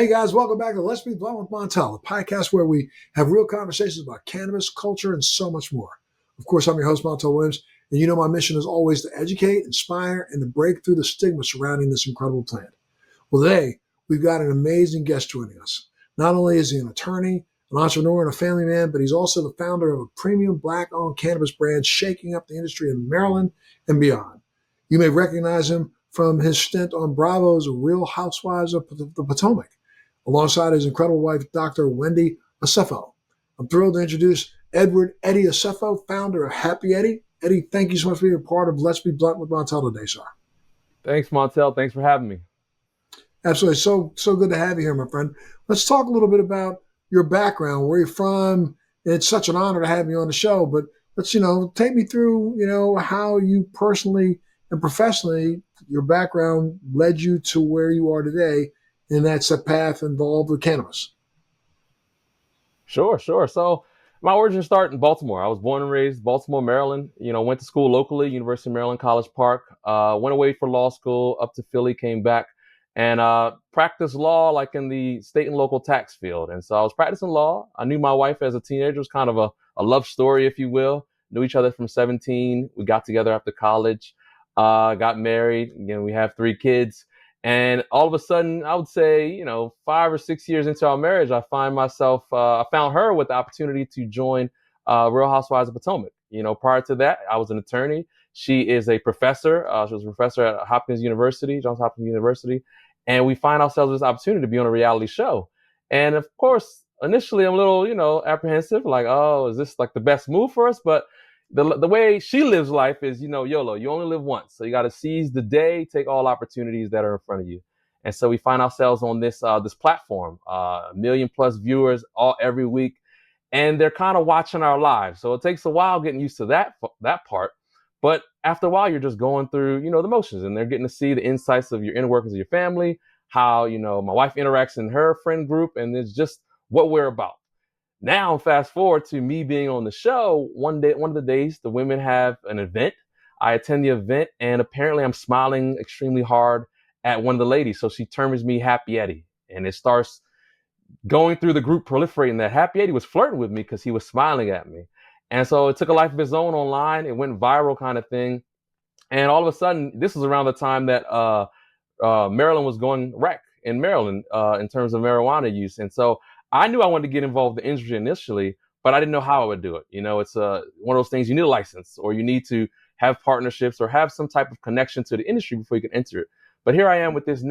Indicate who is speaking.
Speaker 1: Hey guys, welcome back to Let's Be Blunt with Montel, a podcast where we have real conversations about cannabis, culture, and so much more. Of course, I'm your host, Montel Williams, and you know my mission is always to educate, inspire, and to break through the stigma surrounding this incredible plant. Well, today, we've got an amazing guest joining us. Not only is he an attorney, an entrepreneur, and a family man, but he's also the founder of a premium Black-Owned Cannabis Brand shaking up the industry in Maryland and beyond. You may recognize him from his stint on Bravo's Real Housewives of the Potomac, alongside his incredible wife, Dr. Wendy Osefo. I'm thrilled to introduce Edward Eddie Osefo, founder of Happy Eddie. Eddie, thank you so much for being a part of Let's Be Blunt with Montel today, sir.
Speaker 2: Thanks, Montel. Thanks for having me.
Speaker 1: Absolutely. So good to have you here, my friend. Let's talk a little bit about your background, where you're from. It's such an honor to have you on the show, but let's, take me through, how you personally and professionally, your background led you to where you are today. And that's a path involved with cannabis.
Speaker 2: Sure. So my origins start in Baltimore. I was born and raised Baltimore, Maryland. Went to school locally, University of Maryland, College Park. Went away for law school, up to Philly, came back, and practiced law like in the state and local tax field. And so I was practicing law. I knew my wife as a teenager. It was kind of a love story, if you will. Knew each other from 17. We got together after college, got married. Again, we have 3 kids. And all of a sudden, I would say, 5 or 6 years into our marriage, I find myself, I found her with the opportunity to join Real Housewives of Potomac. Prior to that, I was an attorney. She is a professor. She was a professor at Johns Hopkins University. And we find ourselves with this opportunity to be on a reality show. And of course, initially, I'm a little, apprehensive, like, oh, is this like the best move for us? But the way she lives life is, YOLO, you only live once. So you got to seize the day, take all opportunities that are in front of you. And so we find ourselves on this platform, 1 million plus viewers every week, and they're kind of watching our lives. So it takes a while getting used to that part. But after a while, you're just going through, the motions, and they're getting to see the insights of your inner workings of your family, how, my wife interacts in her friend group, and it's just what we're about. Now, fast forward to me being on the show. One of the days, the women have an event. I attend the event, and apparently I'm smiling extremely hard at one of the ladies. So she terms me Happy Eddie, and it starts going through the group, proliferating that Happy Eddie was flirting with me because he was smiling at me. And so it took a life of its own online. It went viral kind of thing. And all of a sudden, this was around the time that Maryland was going rec in Maryland in terms of marijuana use. And so I knew I wanted to get involved in the industry initially, but I didn't know how I would do it. It's one of those things, you need a license, or you need to have partnerships or have some type of connection to the industry before you can enter it. But here I am with this